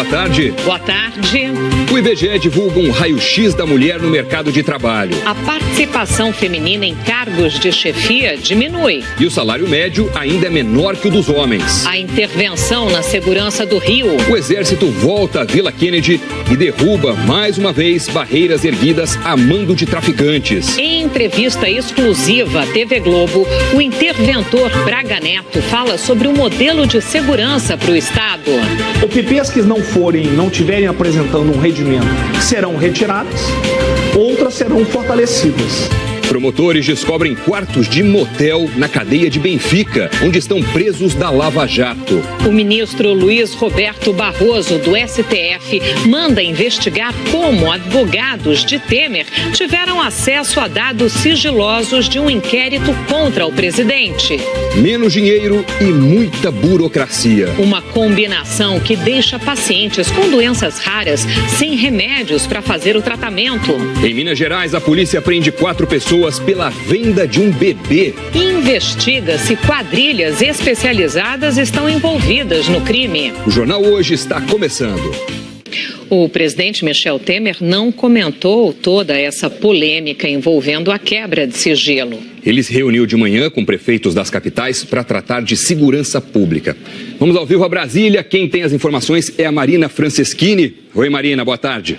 tarde. Boa tarde. O IBGE divulga um raio-x da mulher no mercado de trabalho. A participação feminina em cargos de chefia diminui. E o salário médio ainda é menor que o dos homens. A intervenção na segurança do Rio. O Exército volta à Vila Kennedy e derruba mais uma vez barreiras erguidas a mando de traficantes. Em entrevista exclusiva à TV Globo, o interventor Braga Neto fala sobre o modelo de segurança para o Estado. OPPs que não tiverem apresentando um rendimento serão retiradas, outras serão fortalecidas. Promotores descobrem quartos de motel na cadeia de Benfica, onde estão presos da Lava Jato. O ministro Luiz Roberto Barroso, do STF, manda investigar como advogados de Temer tiveram acesso a dados sigilosos de um inquérito contra o presidente. Menos dinheiro e muita burocracia. Uma combinação que deixa pacientes com doenças raras sem remédios para fazer o tratamento. Em Minas Gerais, a polícia prende 4 pessoas pela venda de um bebê. Investiga se quadrilhas especializadas estão envolvidas no crime. O Jornal Hoje está começando. O presidente Michel Temer não comentou toda essa polêmica envolvendo a quebra de sigilo. Ele se reuniu de manhã com prefeitos das capitais para tratar de segurança pública. Vamos ao vivo a Brasília. Quem tem as informações é a Marina Franceschini. Oi, Marina, boa tarde.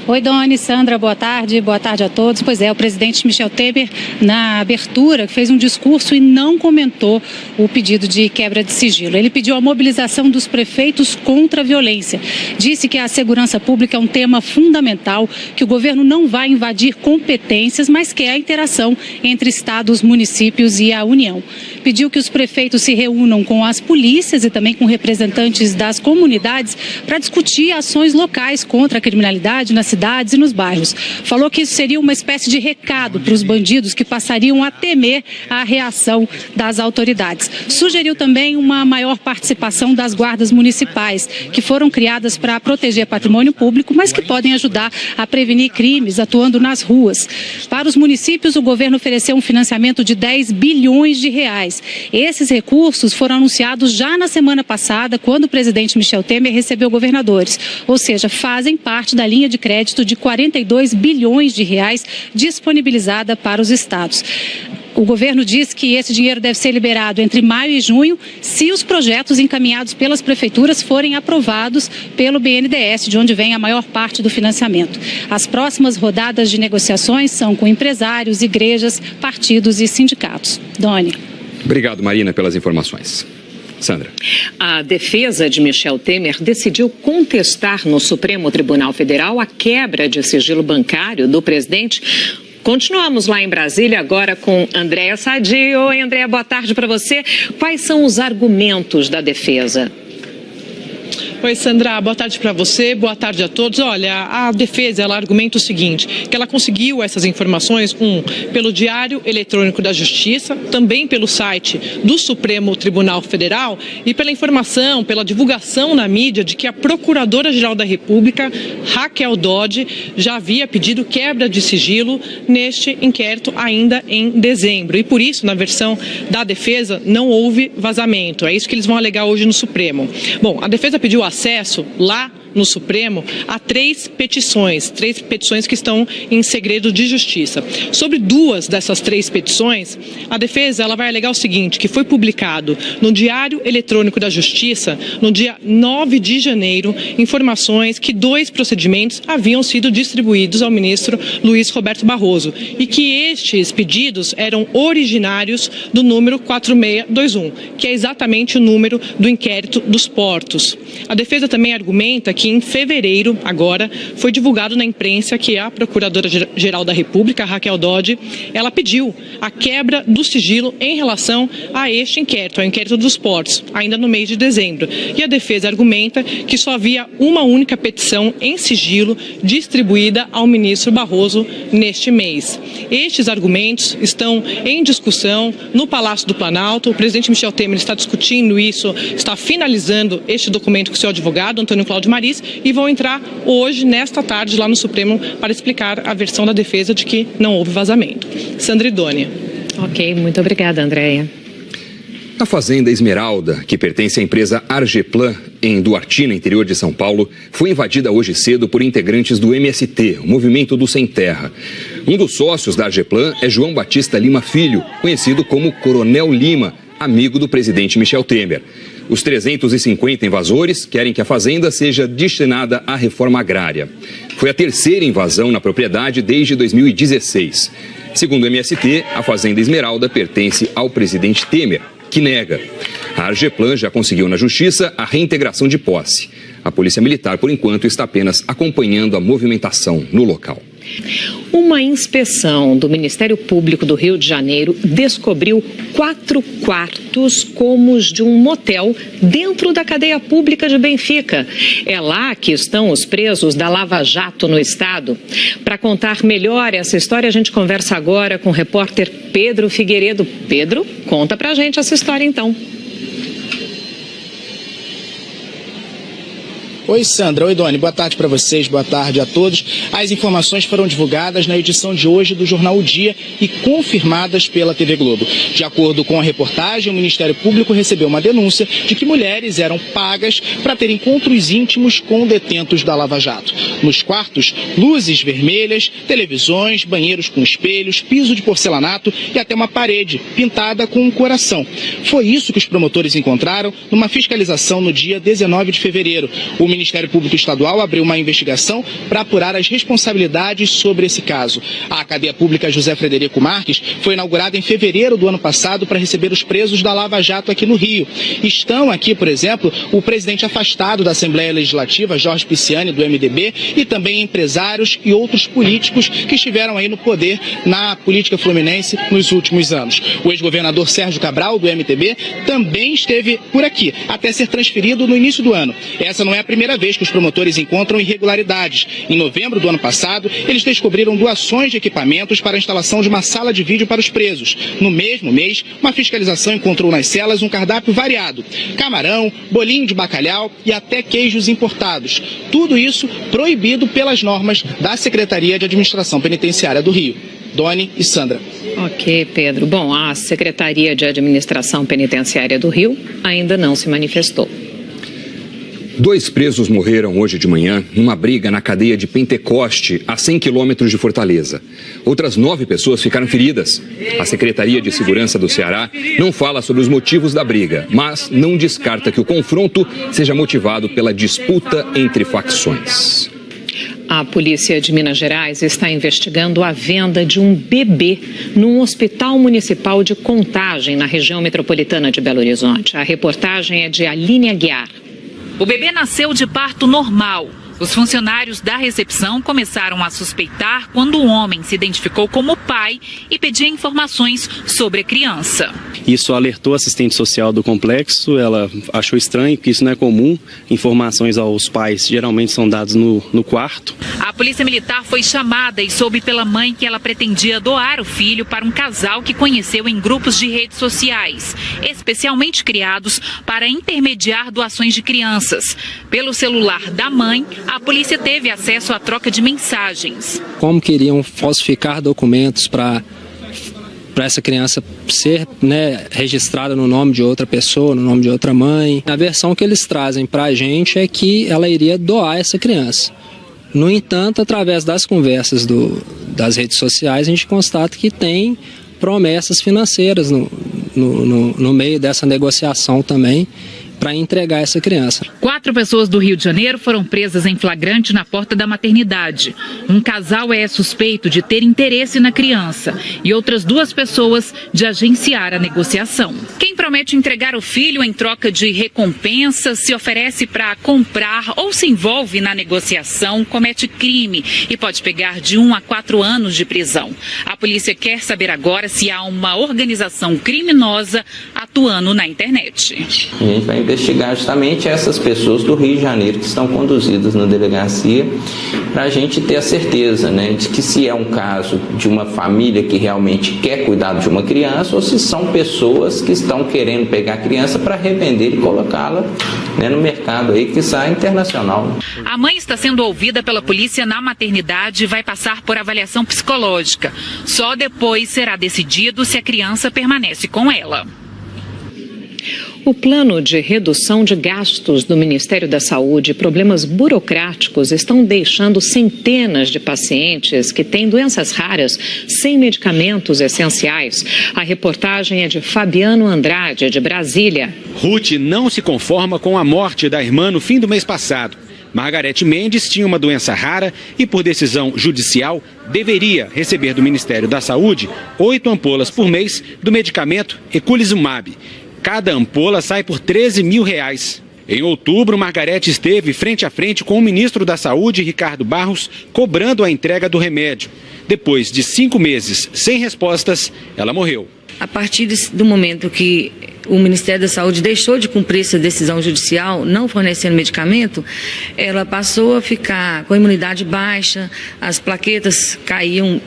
Oi, Doni, Sandra, boa tarde a todos. Pois é, o presidente Michel Temer, na abertura, fez um discurso e não comentou o pedido de quebra de sigilo. Ele pediu a mobilização dos prefeitos contra a violência. Disse que a segurança pública é um tema fundamental, que o governo não vai invadir competências, mas quer a interação entre estados, municípios e a União. Pediu que os prefeitos se reúnam com as polícias e também com representantes das comunidades para discutir ações locais contra a criminalidade nas cidades e nos bairros. Falou que isso seria uma espécie de recado para os bandidos que passariam a temer a reação das autoridades. Sugeriu também uma maior participação das guardas municipais, que foram criadas para proteger patrimônio público, mas que podem ajudar a prevenir crimes atuando nas ruas. Para os municípios, o governo ofereceu um financiamento de 10 bilhões de reais. Esses recursos foram anunciados já na semana passada, quando o presidente Michel Temer recebeu governadores, ou seja, fazem parte da linha de crédito de 42 bilhões de reais disponibilizada para os estados. O governo diz que esse dinheiro deve ser liberado entre maio e junho, se os projetos encaminhados pelas prefeituras forem aprovados pelo BNDES, de onde vem a maior parte do financiamento. As próximas rodadas de negociações são com empresários, igrejas, partidos e sindicatos. Doni. Obrigado, Marina, pelas informações. Sandra. A defesa de Michel Temer decidiu contestar no Supremo Tribunal Federal a quebra de sigilo bancário do presidente. Continuamos lá em Brasília agora com Andréa Sadi. Oi, Andréa, boa tarde para você. Quais são os argumentos da defesa? Oi, Sandra, boa tarde para você, boa tarde a todos. Olha, a defesa, ela argumenta o seguinte, que ela conseguiu essas informações, pelo Diário Eletrônico da Justiça, também pelo site do Supremo Tribunal Federal e pela informação, pela divulgação na mídia de que a Procuradora-Geral da República, Raquel Dodge, já havia pedido quebra de sigilo neste inquérito ainda em dezembro. E por isso, na versão da defesa, não houve vazamento. É isso que eles vão alegar hoje no Supremo. Bom, a defesa pediu acesso lá no Supremo a 3 petições que estão em segredo de justiça. Sobre 2 dessas 3 petições, a defesa ela vai alegar o seguinte, que foi publicado no Diário Eletrônico da Justiça, no dia 9 de janeiro, informações que 2 procedimentos haviam sido distribuídos ao ministro Luiz Roberto Barroso e que estes pedidos eram originários do número 4621, que é exatamente o número do inquérito dos portos. A defesa também argumenta que em fevereiro, agora, foi divulgado na imprensa que a Procuradora-Geral da República, Raquel Dodge, ela pediu a quebra do sigilo em relação a este inquérito, ao inquérito dos portos, ainda no mês de dezembro. E a defesa argumenta que só havia uma única petição em sigilo distribuída ao ministro Barroso neste mês. Estes argumentos estão em discussão no Palácio do Planalto. O presidente Michel Temer está discutindo isso, está finalizando este documento com o seu advogado, Antônio Cláudio Maris, e vão entrar hoje, nesta tarde, lá no Supremo, para explicar a versão da defesa de que não houve vazamento. Sandra e Dônia. Ok, muito obrigada, Andréia. A fazenda Esmeralda, que pertence à empresa Argeplan, em Duartina, interior de São Paulo, foi invadida hoje cedo por integrantes do MST, o Movimento do Sem Terra. Um dos sócios da Argeplan é João Batista Lima Filho, conhecido como Coronel Lima, amigo do presidente Michel Temer. Os 350 invasores querem que a fazenda seja destinada à reforma agrária. Foi a terceira invasão na propriedade desde 2016. Segundo o MST, a fazenda Esmeralda pertence ao presidente Temer, que nega. A Argeplan já conseguiu na justiça a reintegração de posse. A Polícia Militar, por enquanto, está apenas acompanhando a movimentação no local. Uma inspeção do Ministério Público do Rio de Janeiro descobriu 4 quartos como os de um motel dentro da cadeia pública de Benfica. É lá que estão os presos da Lava Jato no estado. Para contar melhor essa história, a gente conversa agora com o repórter Pedro Figueiredo. Pedro, conta pra gente essa história então. Oi, Sandra. Oi, Doni. Boa tarde para vocês, boa tarde a todos. As informações foram divulgadas na edição de hoje do jornal O Dia e confirmadas pela TV Globo. De acordo com a reportagem, o Ministério Público recebeu uma denúncia de que mulheres eram pagas para ter encontros íntimos com detentos da Lava Jato. Nos quartos, luzes vermelhas, televisões, banheiros com espelhos, piso de porcelanato e até uma parede pintada com um coração. Foi isso que os promotores encontraram numa fiscalização no dia 19 de fevereiro. O Ministério Público Estadual abriu uma investigação para apurar as responsabilidades sobre esse caso. A cadeia pública José Frederico Marques foi inaugurada em fevereiro do ano passado para receber os presos da Lava Jato aqui no Rio. Estão aqui, por exemplo, o presidente afastado da Assembleia Legislativa, Jorge Pisciani, do MDB, e também empresários e outros políticos que estiveram aí no poder na política fluminense nos últimos anos. O ex-governador Sérgio Cabral, do MTB, também esteve por aqui, até ser transferido no início do ano. Essa não é a primeira vez que os promotores encontram irregularidades. Em novembro do ano passado, eles descobriram doações de equipamentos para a instalação de uma sala de vídeo para os presos. No mesmo mês, uma fiscalização encontrou nas celas um cardápio variado: camarão, bolinho de bacalhau e até queijos importados. Tudo isso proibido pelas normas da Secretaria de Administração Penitenciária do Rio. Doni e Sandra. Ok, Pedro. Bom, a Secretaria de Administração Penitenciária do Rio ainda não se manifestou. 2 presos morreram hoje de manhã numa briga na cadeia de Pentecoste, a 100 quilômetros de Fortaleza. Outras 9 pessoas ficaram feridas. A Secretaria de Segurança do Ceará não fala sobre os motivos da briga, mas não descarta que o confronto seja motivado pela disputa entre facções. A polícia de Minas Gerais está investigando a venda de um bebê num hospital municipal de Contagem, na região metropolitana de Belo Horizonte. A reportagem é de Aline Aguiar. O bebê nasceu de parto normal. Os funcionários da recepção começaram a suspeitar quando um homem se identificou como pai e pedia informações sobre a criança. Isso alertou a assistente social do complexo, ela achou estranho, que isso não é comum. Informações aos pais geralmente são dadas no quarto. A polícia militar foi chamada e soube pela mãe que ela pretendia doar o filho para um casal que conheceu em grupos de redes sociais, especialmente criados para intermediar doações de crianças. Pelo celular da mãe, a polícia teve acesso à troca de mensagens. Como queriam falsificar documentos para essa criança ser registrada no nome de outra pessoa, no nome de outra mãe. A versão que eles trazem para a gente é que ela iria doar essa criança. No entanto, através das conversas das redes sociais, a gente constata que tem promessas financeiras no meio dessa negociação também, para entregar essa criança. 4 pessoas do Rio de Janeiro foram presas em flagrante na porta da maternidade. Um casal é suspeito de ter interesse na criança e outras 2 pessoas de agenciar a negociação. Quem promete entregar o filho em troca de recompensa, se oferece para comprar ou se envolve na negociação, comete crime e pode pegar de 1 a 4 anos de prisão. A polícia quer saber agora se há uma organização criminosa atuando na internet. A gente vai investigar justamente essas pessoas do Rio de Janeiro que estão conduzidas na delegacia, para a gente ter a certeza, de que se é um caso de uma família que realmente quer cuidar de uma criança ou se são pessoas que estão querendo pegar a criança para revender e colocá-la no mercado aí que sai internacional. A mãe está sendo ouvida pela polícia na maternidade e vai passar por avaliação psicológica. Só depois será decidido se a criança permanece com ela. O plano de redução de gastos do Ministério da Saúde e problemas burocráticos estão deixando centenas de pacientes que têm doenças raras sem medicamentos essenciais. A reportagem é de Fabiano Andrade, de Brasília. Ruth não se conforma com a morte da irmã no fim do mês passado. Margarete Mendes tinha uma doença rara e, por decisão judicial, deveria receber do Ministério da Saúde 8 ampolas por mês do medicamento Eculizumab. Cada ampola sai por R$13 mil. Em outubro, Margarete esteve frente a frente com o ministro da Saúde, Ricardo Barros, cobrando a entrega do remédio. Depois de 5 meses sem respostas, ela morreu. A partir do momento que o Ministério da Saúde deixou de cumprir essa decisão judicial, não fornecendo medicamento, ela passou a ficar com a imunidade baixa, as plaquetas caíam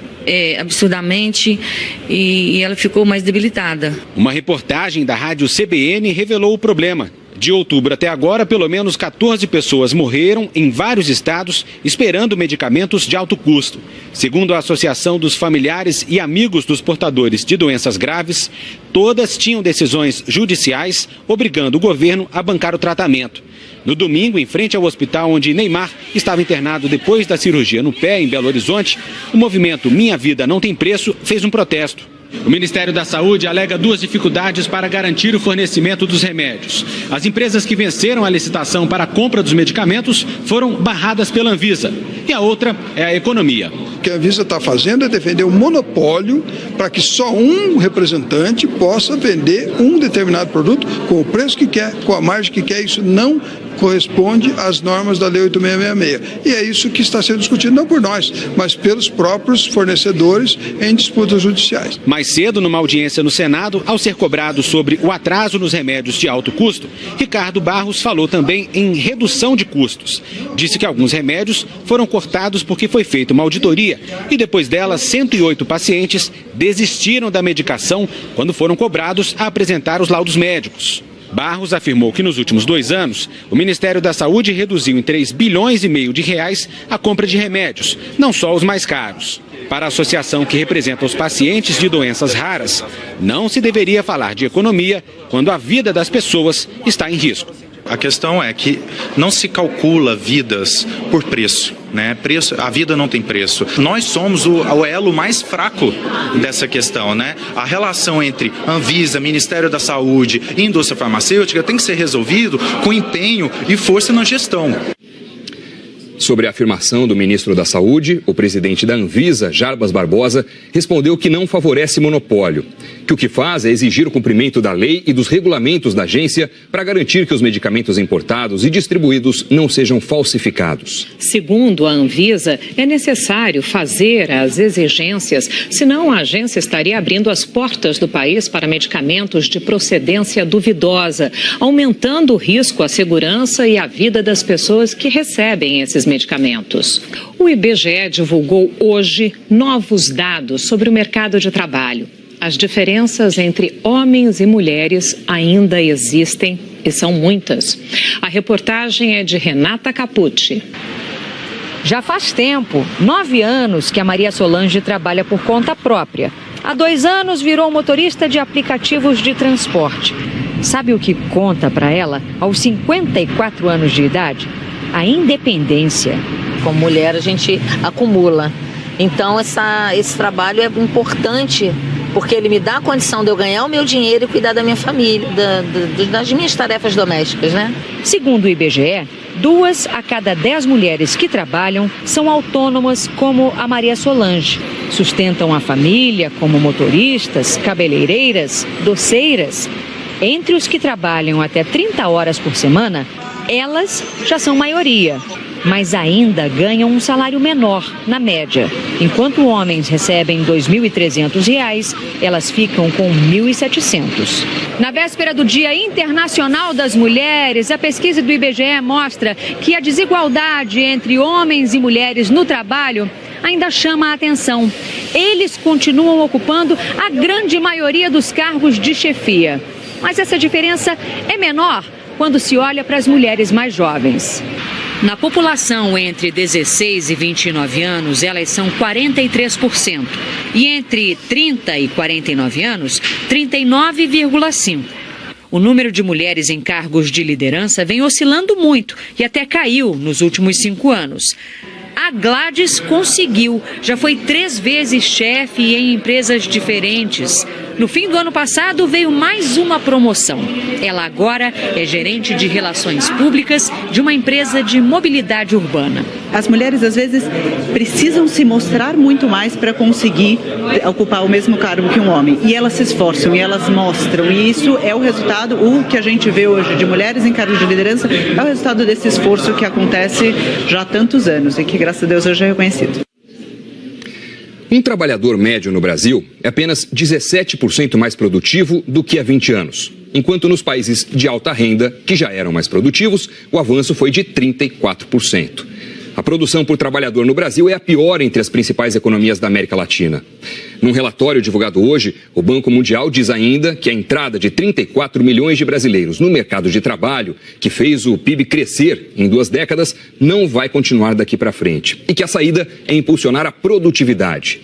absurdamente e ela ficou mais debilitada. Uma reportagem da rádio CBN revelou o problema. De outubro até agora, pelo menos 14 pessoas morreram em vários estados esperando medicamentos de alto custo. Segundo a Associação dos Familiares e Amigos dos Portadores de Doenças Graves, todas tinham decisões judiciais obrigando o governo a bancar o tratamento. No domingo, em frente ao hospital onde Neymar estava internado depois da cirurgia no pé, em Belo Horizonte, o movimento Minha Vida Não Tem Preço fez um protesto. O Ministério da Saúde alega 2 dificuldades para garantir o fornecimento dos remédios. As empresas que venceram a licitação para a compra dos medicamentos foram barradas pela Anvisa. E a outra é a economia. O que a Anvisa está fazendo é defender o monopólio para que só um representante possa vender um determinado produto com o preço que quer, com a margem que quer. Isso não corresponde às normas da Lei 8666. E é isso que está sendo discutido, não por nós, mas pelos próprios fornecedores em disputas judiciais. Mais cedo, numa audiência no Senado, ao ser cobrado sobre o atraso nos remédios de alto custo, Ricardo Barros falou também em redução de custos. Disse que alguns remédios foram cortados porque foi feita uma auditoria e depois dela, 108 pacientes desistiram da medicação quando foram cobrados a apresentar os laudos médicos. Barros afirmou que nos últimos 2 anos, o Ministério da Saúde reduziu em R$3,5 bilhões a compra de remédios, não só os mais caros. Para a associação que representa os pacientes de doenças raras, não se deveria falar de economia quando a vida das pessoas está em risco. A questão é que não se calcula vidas por preço, né? A vida não tem preço. Nós somos o elo mais fraco dessa questão, né? A relação entre Anvisa, Ministério da Saúde e indústria farmacêutica tem que ser resolvido com empenho e força na gestão. Sobre a afirmação do ministro da Saúde, o presidente da Anvisa, Jarbas Barbosa, respondeu que não favorece monopólio, que o que faz é exigir o cumprimento da lei e dos regulamentos da agência para garantir que os medicamentos importados e distribuídos não sejam falsificados. Segundo a Anvisa, é necessário fazer as exigências, senão a agência estaria abrindo as portas do país para medicamentos de procedência duvidosa, aumentando o risco à segurança e à vida das pessoas que recebem esses medicamentos. O IBGE divulgou hoje novos dados sobre o mercado de trabalho. As diferenças entre homens e mulheres ainda existem e são muitas. A reportagem é de Renata Capucci. Já faz tempo, 9 anos, que a Maria Solange trabalha por conta própria. Há 2 anos virou motorista de aplicativos de transporte. Sabe o que conta para ela aos 54 anos de idade? A independência. Como mulher, a gente acumula. Então, esse trabalho é importante, porque ele me dá a condição de eu ganhar o meu dinheiro e cuidar da minha família, das minhas tarefas domésticas, né? Segundo o IBGE, 2 a cada 10 mulheres que trabalham são autônomas, como a Maria Solange. Sustentam a família como motoristas, cabeleireiras, doceiras. Entre os que trabalham até 30 horas por semana, elas já são maioria, mas ainda ganham um salário menor, na média. Enquanto homens recebem R$ 2.300, elas ficam com R$ 1.700. Na véspera do Dia Internacional das Mulheres, a pesquisa do IBGE mostra que a desigualdade entre homens e mulheres no trabalho ainda chama a atenção. Eles continuam ocupando a grande maioria dos cargos de chefia. Mas essa diferença é menor quando se olha para as mulheres mais jovens. Na população entre 16 e 29 anos, elas são 43%. E entre 30 e 49 anos, 39,5%. O número de mulheres em cargos de liderança vem oscilando muito e até caiu nos últimos 5 anos. A Gladys conseguiu, já foi 3 vezes chefe em empresas diferentes. No fim do ano passado veio mais uma promoção. Ela agora é gerente de relações públicas de uma empresa de mobilidade urbana. As mulheres às vezes precisam se mostrar muito mais para conseguir ocupar o mesmo cargo que um homem. E elas se esforçam e elas mostram. E isso é o resultado, o que a gente vê hoje de mulheres em cargos de liderança, é o resultado desse esforço que acontece já há tantos anos e que, graças a Deus, hoje é reconhecido. Um trabalhador médio no Brasil é apenas 17% mais produtivo do que há 20 anos, enquanto nos países de alta renda, que já eram mais produtivos, o avanço foi de 34%. A produção por trabalhador no Brasil é a pior entre as principais economias da América Latina. Num relatório divulgado hoje, o Banco Mundial diz ainda que a entrada de 34 milhões de brasileiros no mercado de trabalho, que fez o PIB crescer em 2 décadas, não vai continuar daqui para frente. E que a saída é impulsionar a produtividade.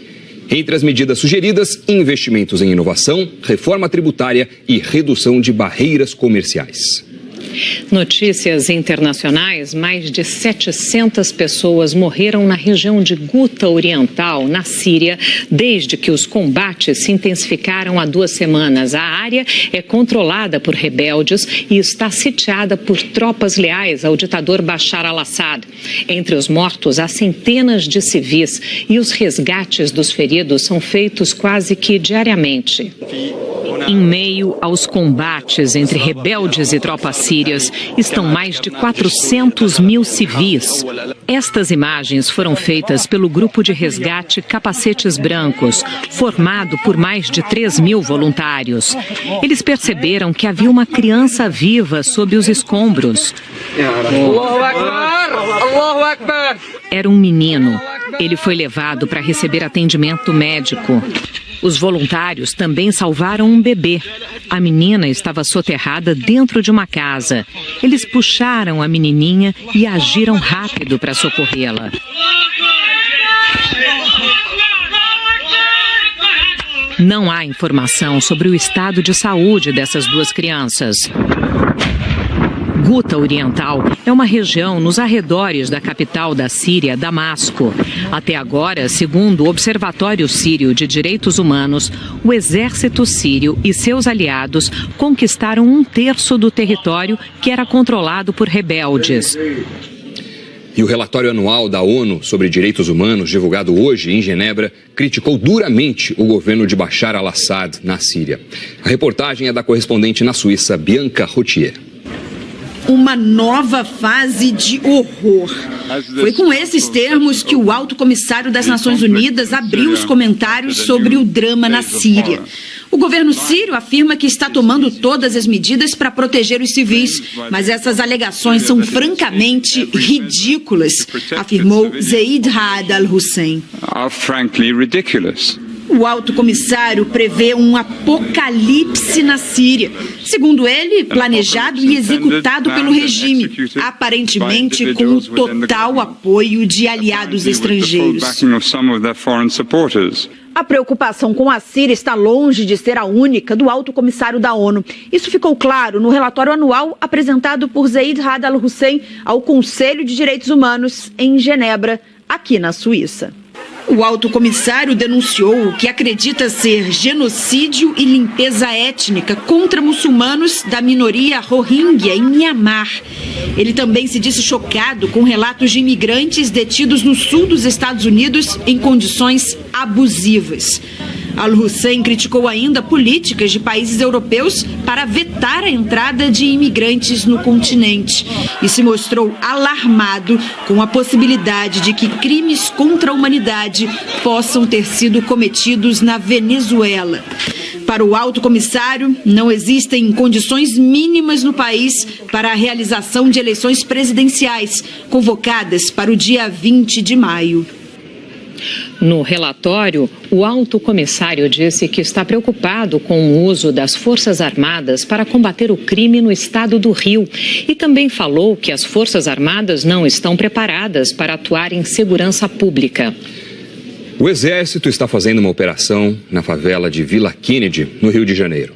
Entre as medidas sugeridas, investimentos em inovação, reforma tributária e redução de barreiras comerciais. Notícias internacionais: mais de 700 pessoas morreram na região de Guta Oriental, na Síria, desde que os combates se intensificaram há 2 semanas. A área é controlada por rebeldes e está sitiada por tropas leais ao ditador Bashar al-Assad. Entre os mortos, há centenas de civis e os resgates dos feridos são feitos quase que diariamente. Em meio aos combates entre rebeldes e tropas sírias, estão mais de 400 mil civis. Estas imagens foram feitas pelo grupo de resgate Capacetes Brancos, formado por mais de 3 mil voluntários. Eles perceberam que havia uma criança viva sob os escombros. Era um menino. Ele foi levado para receber atendimento médico. Os voluntários também salvaram um bebê. A menina estava soterrada dentro de uma casa. Eles puxaram a menininha e agiram rápido para socorrê-la. Não há informação sobre o estado de saúde dessas 2 crianças. Guta Oriental é uma região nos arredores da capital da Síria, Damasco. Até agora, segundo o Observatório Sírio de Direitos Humanos, o exército sírio e seus aliados conquistaram 1/3 do território que era controlado por rebeldes. E o relatório anual da ONU sobre direitos humanos, divulgado hoje em Genebra, criticou duramente o governo de Bashar al-Assad na Síria. A reportagem é da correspondente na Suíça, Bianca Rotier. Uma nova fase de horror. Foi com esses termos que o Alto Comissário das Nações Unidas abriu os comentários sobre o drama na Síria. O governo sírio afirma que está tomando todas as medidas para proteger os civis, mas essas alegações são francamente ridículas, afirmou Zeid Raad al-Hussein. O alto comissário prevê um apocalipse na Síria, segundo ele, planejado e executado pelo regime, aparentemente com o total apoio de aliados estrangeiros. A preocupação com a Síria está longe de ser a única do alto comissário da ONU. Isso ficou claro no relatório anual apresentado por Zeid Raad al-Hussein ao Conselho de Direitos Humanos em Genebra, aqui na Suíça. O alto comissário denunciou o que acredita ser genocídio e limpeza étnica contra muçulmanos da minoria Rohingya em Mianmar. Ele também se disse chocado com relatos de imigrantes detidos no sul dos Estados Unidos em condições abusivas. Al-Hussein criticou ainda políticas de países europeus para vetar a entrada de imigrantes no continente e se mostrou alarmado com a possibilidade de que crimes contra a humanidade possam ter sido cometidos na Venezuela. Para o alto comissário, não existem condições mínimas no país para a realização de eleições presidenciais, convocadas para o dia 20 de maio. No relatório, o alto comissário disse que está preocupado com o uso das Forças Armadas para combater o crime no estado do Rio e também falou que as Forças Armadas não estão preparadas para atuar em segurança pública. O Exército está fazendo uma operação na favela de Vila Kennedy, no Rio de Janeiro.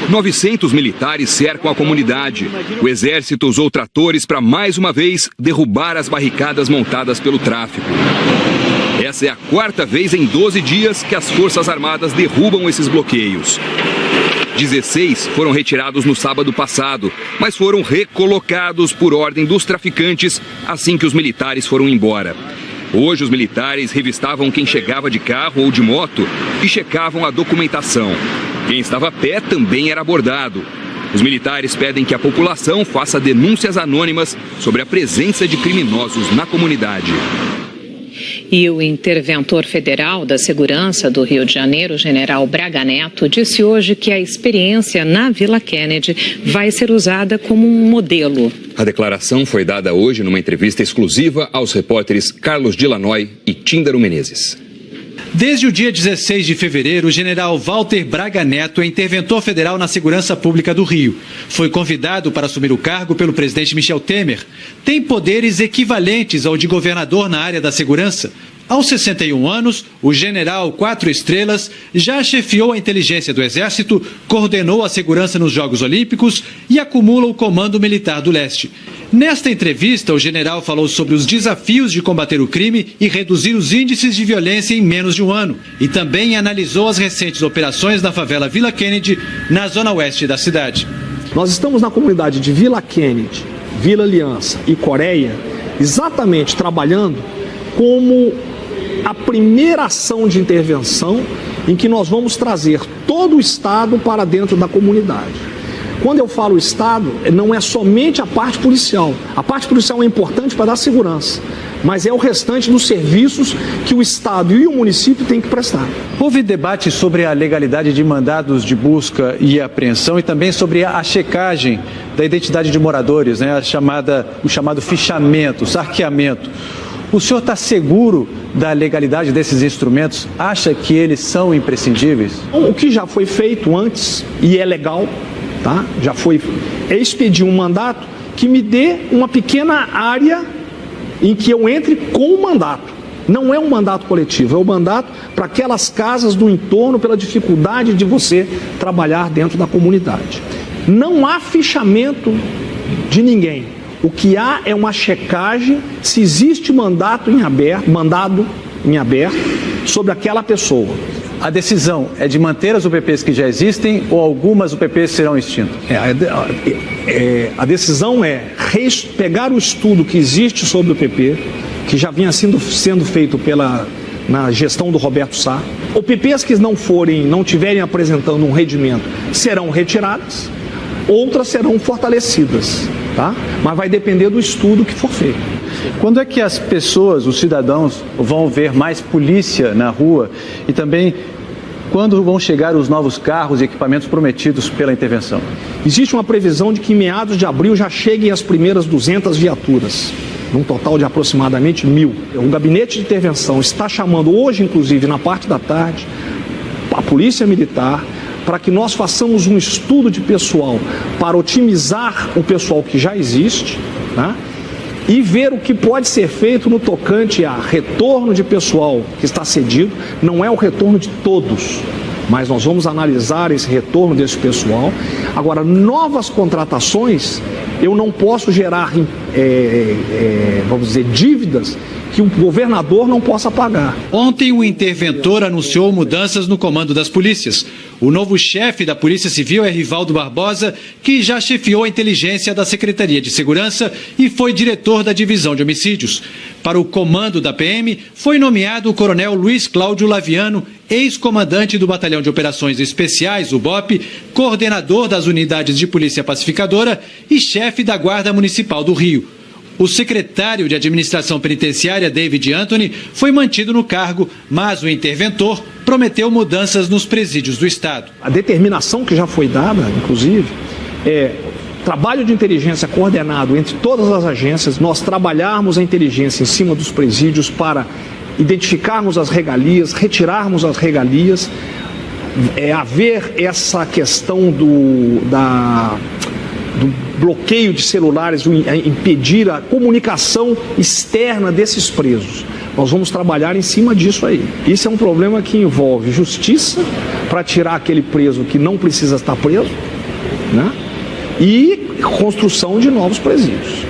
900 militares cercam a comunidade. O exército usou tratores para mais uma vez derrubar as barricadas montadas pelo tráfico. Essa é a quarta vez em 12 dias que as Forças Armadas derrubam esses bloqueios. 16 foram retirados no sábado passado, mas foram recolocados por ordem dos traficantes assim que os militares foram embora. Hoje, os militares revistavam quem chegava de carro ou de moto e checavam a documentação. Quem estava a pé também era abordado. Os militares pedem que a população faça denúncias anônimas sobre a presença de criminosos na comunidade. E o interventor federal da Segurança do Rio de Janeiro, general Braga Neto, disse hoje que a experiência na Vila Kennedy vai ser usada como um modelo. A declaração foi dada hoje numa entrevista exclusiva aos repórteres Carlos Dilanoy e Tíndaro Menezes. Desde o dia 16 de fevereiro, o general Walter Braga Neto é interventor federal na Segurança Pública do Rio. Foi convidado para assumir o cargo pelo presidente Michel Temer. Tem poderes equivalentes ao de governador na área da segurança. Aos 61 anos, o general 4 estrelas já chefiou a inteligência do Exército, coordenou a segurança nos Jogos Olímpicos e acumula o Comando Militar do Leste. Nesta entrevista, o general falou sobre os desafios de combater o crime e reduzir os índices de violência em menos de um ano. E também analisou as recentes operações na favela Vila Kennedy, na zona oeste da cidade. Nós estamos na comunidade de Vila Kennedy, Vila Aliança e Coreia, exatamente trabalhando como a primeira ação de intervenção em que nós vamos trazer todo o Estado para dentro da comunidade. Quando eu falo Estado, não é somente a parte policial. A parte policial é importante para dar segurança, mas é o restante dos serviços que o Estado e o município têm que prestar. Houve debate sobre a legalidade de mandados de busca e apreensão e também sobre a checagem da identidade de moradores, né? O chamado fichamento, o sarqueamento. O senhor está seguro da legalidade desses instrumentos? Acha que eles são imprescindíveis? O que já foi feito antes, e é legal, tá? É expedir um mandato que me dê uma pequena área em que eu entre com o mandato. Não é um mandato coletivo, é um mandato para aquelas casas do entorno, pela dificuldade de você trabalhar dentro da comunidade. Não há fichamento de ninguém. O que há é uma checagem se existe mandado em aberto sobre aquela pessoa. A decisão é de manter as UPPs que já existem ou algumas UPPs serão extintas? A decisão é pegar o estudo que existe sobre o UPP, que já vinha sendo feito na gestão do Roberto Sá. UPPs que não tiverem apresentando um rendimento serão retiradas, outras serão fortalecidas. Tá? Mas vai depender do estudo que for feito. Quando é que as pessoas, os cidadãos, vão ver mais polícia na rua e também quando vão chegar os novos carros e equipamentos prometidos pela intervenção? Existe uma previsão de que em meados de abril já cheguem as primeiras 200 viaturas, num total de aproximadamente 1.000. O gabinete de intervenção está chamando hoje, inclusive na parte da tarde, a Polícia Militar, para que nós façamos um estudo de pessoal para otimizar o pessoal que já existe, né? E ver o que pode ser feito no tocante a retorno de pessoal que está cedido. Não é o retorno de todos, mas nós vamos analisar esse retorno desse pessoal. Agora, novas contratações, eu não posso gerar, vamos dizer, dívidas que o governador não possa pagar. Ontem, o interventor anunciou mudanças no comando das polícias. O novo chefe da Polícia Civil é Rivaldo Barbosa, que já chefiou a inteligência da Secretaria de Segurança e foi diretor da Divisão de Homicídios. Para o comando da PM, foi nomeado o coronel Luiz Cláudio Laviano, ex-comandante do Batalhão de Operações Especiais, o BOP, coordenador das unidades de Polícia Pacificadora e chefe da Guarda Municipal do Rio. O secretário de Administração Penitenciária, David Anthony, foi mantido no cargo, mas o interventor prometeu mudanças nos presídios do Estado. A determinação que já foi dada, inclusive, é trabalho de inteligência coordenado entre todas as agências, nós trabalharmos a inteligência em cima dos presídios para identificarmos as regalias, retirarmos as regalias, haver essa questão do bloqueio de celulares, impedir a comunicação externa desses presos. Nós vamos trabalhar em cima disso aí. Isso é um problema que envolve justiça, para tirar aquele preso que não precisa estar preso, né? E construção de novos presídios.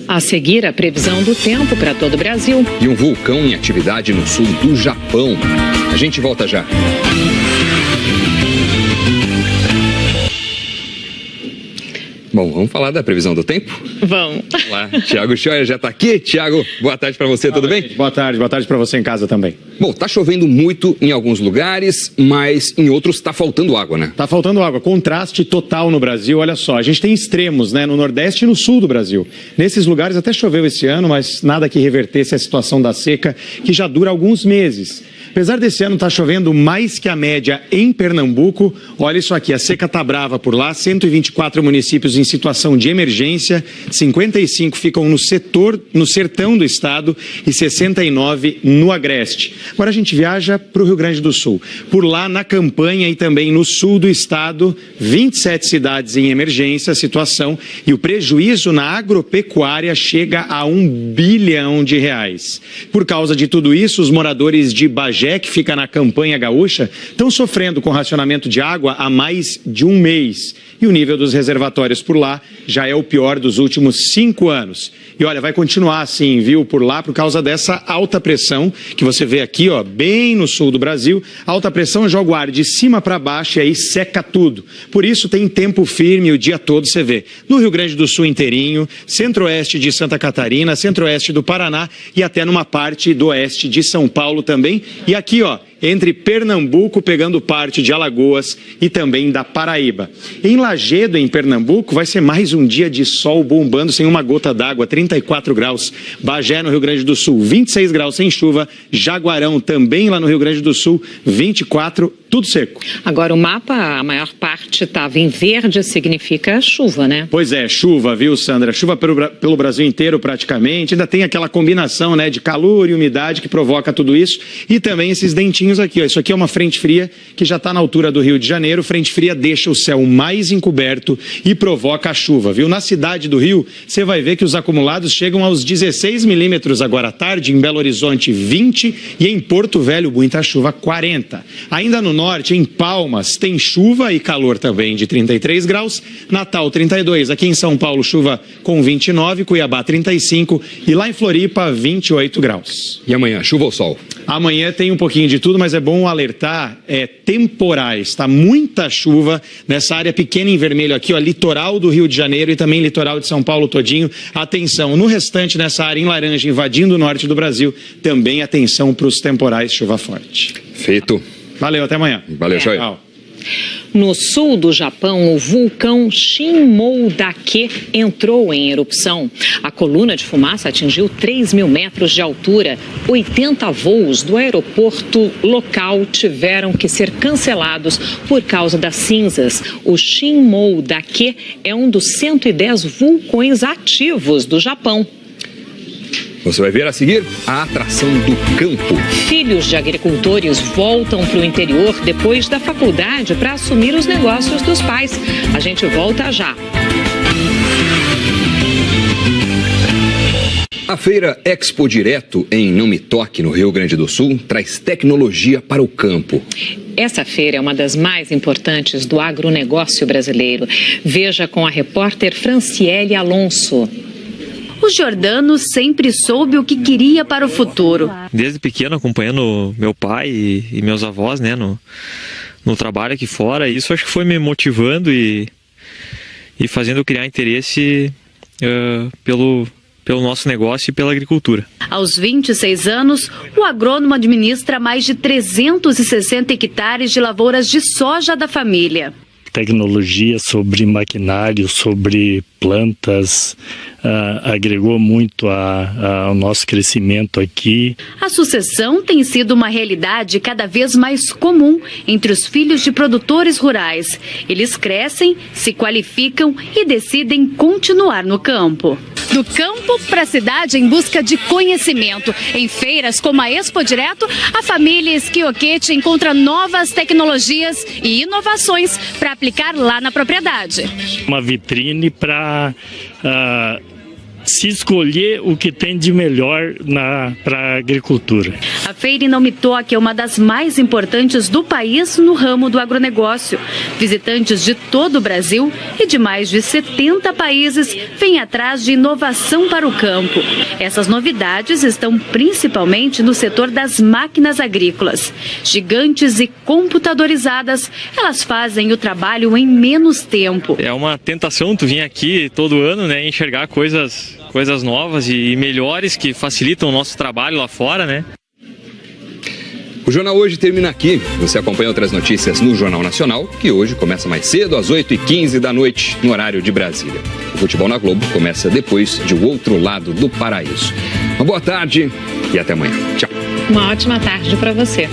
A seguir, a previsão do tempo para todo o Brasil. E um vulcão em atividade no sul do Japão. A gente volta já. Bom, vamos falar da previsão do tempo? Vamos. Lá, Tiago Scheuer já está aqui. Tiago, boa tarde para você, tudo bem? Boa tarde para você em casa também. Bom, tá chovendo muito em alguns lugares, mas em outros tá faltando água, né? Tá faltando água, contraste total no Brasil. Olha só, a gente tem extremos, né, no Nordeste e no Sul do Brasil. Nesses lugares até choveu esse ano, mas nada que revertesse a situação da seca, que já dura alguns meses. Apesar desse ano estar chovendo mais que a média em Pernambuco, olha isso aqui, a seca tá brava por lá, 124 municípios em situação de emergência, 55 ficam no sertão do estado e 69 no agreste. Agora a gente viaja para o Rio Grande do Sul. Por lá, na campanha e também no sul do estado, 27 cidades em emergência, situação, e o prejuízo na agropecuária chega a R$1 bilhão. Por causa de tudo isso, os moradores de Bagé, que fica na campanha gaúcha, estão sofrendo com racionamento de água há mais de um mês. E o nível dos reservatórios por lá já é o pior dos últimos 5 anos. E olha, vai continuar assim, viu, por lá, por causa dessa alta pressão que você vê aqui, ó, bem no sul do Brasil. A alta pressão joga o ar de cima para baixo e aí seca tudo. Por isso tem tempo firme o dia todo, você vê. No Rio Grande do Sul inteirinho, centro-oeste de Santa Catarina, centro-oeste do Paraná e até numa parte do oeste de São Paulo também. E aqui, ó, entre Pernambuco, pegando parte de Alagoas e também da Paraíba. Em Lagedo, em Pernambuco, vai ser mais um dia de sol bombando sem uma gota d'água, 34 graus. Bagé, no Rio Grande do Sul, 26 graus sem chuva. Jaguarão, também lá no Rio Grande do Sul, 24, tudo seco. Agora, o mapa, a maior parte estava em verde, significa chuva, né? Pois é, chuva, viu, Sandra? Chuva pelo Brasil inteiro, praticamente. Ainda tem aquela combinação, né, de calor e umidade que provoca tudo isso. E também esses dentinhos aqui, ó. Isso aqui é uma frente fria que já está na altura do Rio de Janeiro. Frente fria deixa o céu mais encoberto e provoca a chuva, viu? Na cidade do Rio, você vai ver que os acumulados chegam aos 16 milímetros agora à tarde, em Belo Horizonte 20 e em Porto Velho, muita chuva, 40. Ainda no norte, em Palmas, tem chuva e calor também de 33 graus. Natal 32, aqui em São Paulo chuva com 29, Cuiabá 35 e lá em Floripa 28 graus. E amanhã, chuva ou sol? Amanhã tem um pouquinho de tudo, mas é bom alertar, temporais, tá? Muita chuva nessa área pequena em vermelho aqui, ó, litoral do Rio de Janeiro e também litoral de São Paulo todinho. Atenção, no restante, nessa área em laranja, invadindo o norte do Brasil, também atenção para os temporais, chuva forte. Feito. Valeu, até amanhã. Valeu, Scheuer. Tchau. No sul do Japão, o vulcão Shinmoudake entrou em erupção. A coluna de fumaça atingiu 3.000 metros de altura. 80 voos do aeroporto local tiveram que ser cancelados por causa das cinzas. O Shinmoudake é um dos 110 vulcões ativos do Japão. Você vai ver a seguir a atração do campo. Filhos de agricultores voltam para o interior depois da faculdade para assumir os negócios dos pais. A gente volta já. A feira Expo Direto, em Não Me Toque, no Rio Grande do Sul, traz tecnologia para o campo. Essa feira é uma das mais importantes do agronegócio brasileiro. Veja com a repórter Franciele Alonso. O Jordano sempre soube o que queria para o futuro. Desde pequeno, acompanhando meu pai e meus avós, né, no trabalho aqui fora, isso acho que foi me motivando e fazendo eu criar interesse pelo nosso negócio e pela agricultura. Aos 26 anos, o agrônomo administra mais de 360 hectares de lavouras de soja da família. Tecnologia, sobre maquinário, sobre plantas, agregou muito ao nosso crescimento aqui. A sucessão tem sido uma realidade cada vez mais comum entre os filhos de produtores rurais. Eles crescem, se qualificam e decidem continuar no campo. Do campo para a cidade em busca de conhecimento. Em feiras como a Expo Direto, a família Schiochetti encontra novas tecnologias e inovações para aplicar lá na propriedade. Uma vitrine para se escolher o que tem de melhor para a agricultura. A feira em Nome Toque é uma das mais importantes do país no ramo do agronegócio. Visitantes de todo o Brasil e de mais de 70 países vêm atrás de inovação para o campo. Essas novidades estão principalmente no setor das máquinas agrícolas. Gigantes e computadorizadas, elas fazem o trabalho em menos tempo. É uma tentação tu vir aqui todo ano, né, enxergar coisas novas e melhores que facilitam o nosso trabalho lá fora, né? O Jornal Hoje termina aqui. Você acompanha outras notícias no Jornal Nacional, que hoje começa mais cedo, às 8h15 da noite, no horário de Brasília. O Futebol na Globo começa depois de O Outro Lado do Paraíso. Uma boa tarde e até amanhã. Tchau. Uma ótima tarde para você.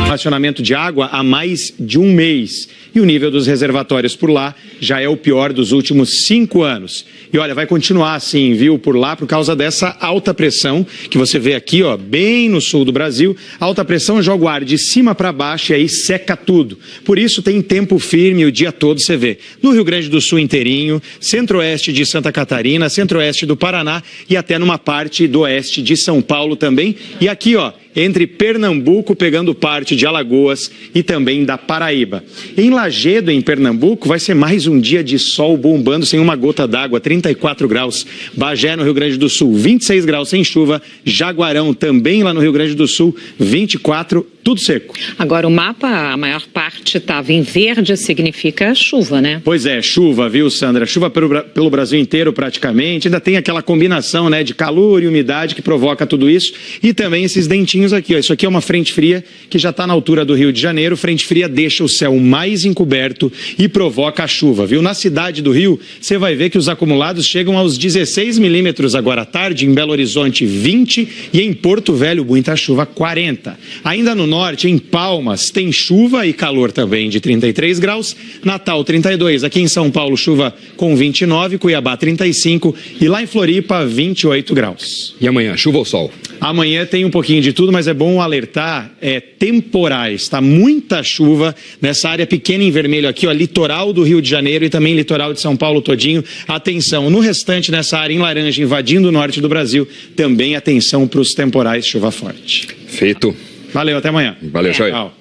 Racionamento de água há mais de um mês. E o nível dos reservatórios por lá já é o pior dos últimos 5 anos. E olha, vai continuar assim, viu, por lá, por causa dessa alta pressão que você vê aqui, ó, bem no sul do Brasil. Alta pressão joga o ar de cima para baixo e aí seca tudo. Por isso tem tempo firme o dia todo, você vê. No Rio Grande do Sul inteirinho, centro-oeste de Santa Catarina, centro-oeste do Paraná e até numa parte do oeste de São Paulo também. E aqui, ó, entre Pernambuco, pegando parte de Alagoas e também da Paraíba. Em Lagedo, em Pernambuco, vai ser mais um dia de sol bombando sem uma gota d'água, 34 graus. Bagé, no Rio Grande do Sul, 26 graus sem chuva. Jaguarão, também lá no Rio Grande do Sul, 24, tudo seco. Agora, o mapa, a maior parte estava em verde, significa chuva, né? Pois é, chuva, viu, Sandra? Chuva pelo Brasil inteiro, praticamente. Ainda tem aquela combinação, né, de calor e umidade que provoca tudo isso. E também esses dentinhos aqui, ó. Isso aqui é uma frente fria que já está na altura do Rio de Janeiro. Frente fria deixa o céu mais encoberto e provoca a chuva, viu? Na cidade do Rio, você vai ver que os acumulados chegam aos 16 milímetros agora à tarde, em Belo Horizonte 20 e em Porto Velho, muita chuva, 40. Ainda no norte, em Palmas, tem chuva e calor também de 33 graus, Natal 32, aqui em São Paulo chuva com 29, Cuiabá 35 e lá em Floripa 28 graus. E amanhã, chuva ou sol? Amanhã tem um pouquinho de tudo, mas é bom alertar, temporais, tá? Muita chuva nessa área pequena em vermelho aqui, ó, litoral do Rio de Janeiro e também litoral de São Paulo todinho. Atenção, no restante, nessa área em laranja, invadindo o norte do Brasil, também atenção para os temporais, chuva forte. Feito. Valeu, até amanhã. Valeu, tchau.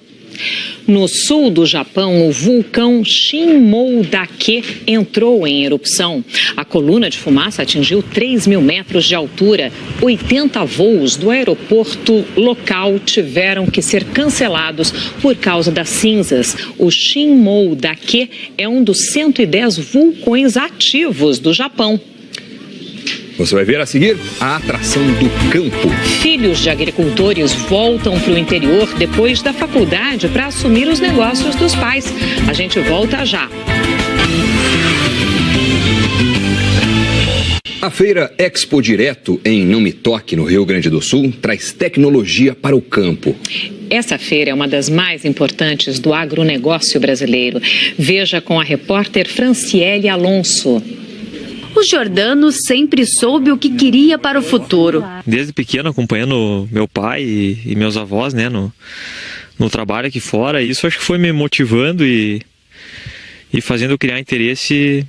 No sul do Japão, o vulcão Shinmoudake entrou em erupção. A coluna de fumaça atingiu 3.000 metros de altura. 80 voos do aeroporto local tiveram que ser cancelados por causa das cinzas. O Shinmoudake é um dos 110 vulcões ativos do Japão. Você vai ver a seguir a atração do campo. Filhos de agricultores voltam para o interior depois da faculdade para assumir os negócios dos pais. A gente volta já. A feira Expo Direto em Nome Toque, no Rio Grande do Sul, traz tecnologia para o campo. Essa feira é uma das mais importantes do agronegócio brasileiro. Veja com a repórter Franciele Alonso. O Jordano sempre soube o que queria para o futuro. Desde pequeno, acompanhando meu pai e meus avós, né, no trabalho aqui fora, isso acho que foi me motivando e fazendo eu criar interesse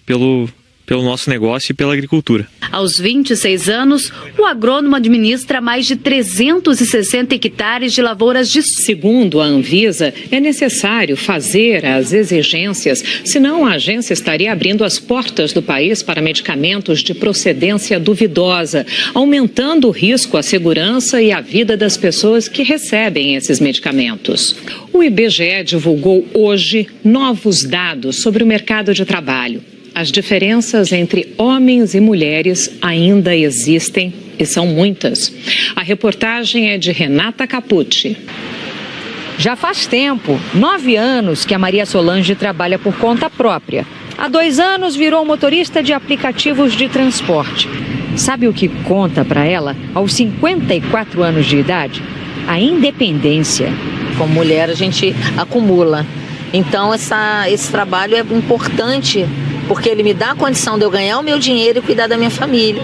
pelo nosso negócio e pela agricultura. Aos 26 anos, o agrônomo administra mais de 360 hectares de lavouras de... Segundo a Anvisa, é necessário fazer as exigências, senão a agência estaria abrindo as portas do país para medicamentos de procedência duvidosa, aumentando o risco à segurança e à vida das pessoas que recebem esses medicamentos. O IBGE divulgou hoje novos dados sobre o mercado de trabalho. As diferenças entre homens e mulheres ainda existem e são muitas. A reportagem é de Renata Capucci. Já faz tempo, 9 anos, que a Maria Solange trabalha por conta própria. Há 2 anos virou motorista de aplicativos de transporte. Sabe o que conta para ela aos 54 anos de idade? A independência. Como mulher, a gente acumula. Então, esse trabalho é importante porque ele me dá a condição de eu ganhar o meu dinheiro e cuidar da minha família,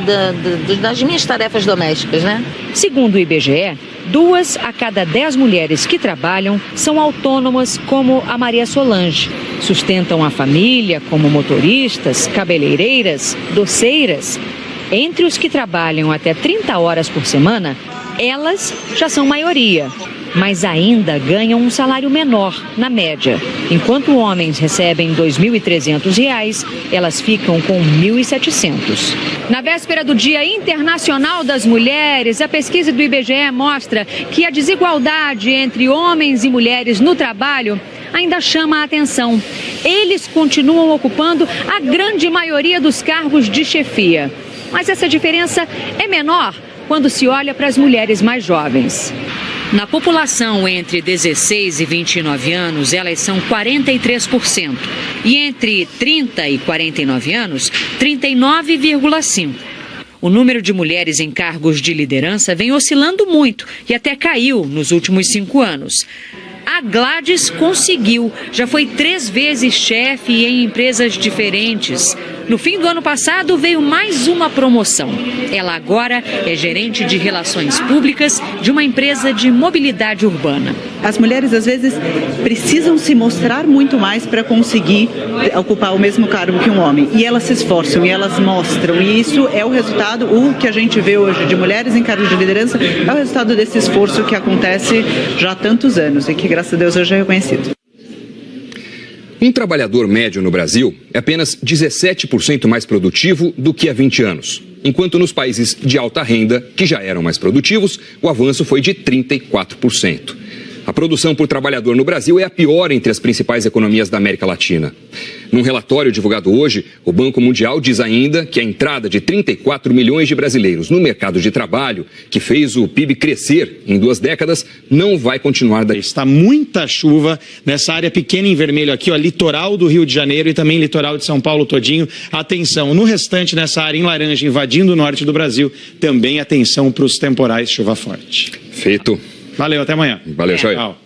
das minhas tarefas domésticas, né? Segundo o IBGE, 2 a cada 10 mulheres que trabalham são autônomas, como a Maria Solange. Sustentam a família como motoristas, cabeleireiras, doceiras. Entre os que trabalham até 30 horas por semana, elas já são maioria, mas ainda ganham um salário menor, na média. Enquanto homens recebem R$ 2.300, elas ficam com R$ 1.700. Na véspera do Dia Internacional das Mulheres, a pesquisa do IBGE mostra que a desigualdade entre homens e mulheres no trabalho ainda chama a atenção. Eles continuam ocupando a grande maioria dos cargos de chefia. Mas essa diferença é menor quando se olha para as mulheres mais jovens. Na população entre 16 e 29 anos, elas são 43%. E entre 30 e 49 anos, 39,5%. O número de mulheres em cargos de liderança vem oscilando muito e até caiu nos últimos 5 anos. A Gladys conseguiu, já foi 3 vezes chefe em empresas diferentes. No fim do ano passado veio mais uma promoção. Ela agora é gerente de relações públicas de uma empresa de mobilidade urbana. As mulheres às vezes precisam se mostrar muito mais para conseguir ocupar o mesmo cargo que um homem. E elas se esforçam e elas mostram. E isso é o resultado, o que a gente vê hoje de mulheres em cargos de liderança, é o resultado desse esforço que acontece já há tantos anos e que, graças a Deus, hoje é reconhecido. Um trabalhador médio no Brasil é apenas 17% mais produtivo do que há 20 anos, enquanto nos países de alta renda, que já eram mais produtivos, o avanço foi de 34%. A produção por trabalhador no Brasil é a pior entre as principais economias da América Latina. Num relatório divulgado hoje, o Banco Mundial diz ainda que a entrada de 34 milhões de brasileiros no mercado de trabalho, que fez o PIB crescer em 2 décadas, não vai continuar daí. Está muita chuva nessa área pequena em vermelho aqui, ó, litoral do Rio de Janeiro e também litoral de São Paulo todinho. Atenção, no restante, nessa área em laranja, invadindo o norte do Brasil, também atenção para os temporais chuva forte. Feito. Valeu, até amanhã. Valeu, tchau.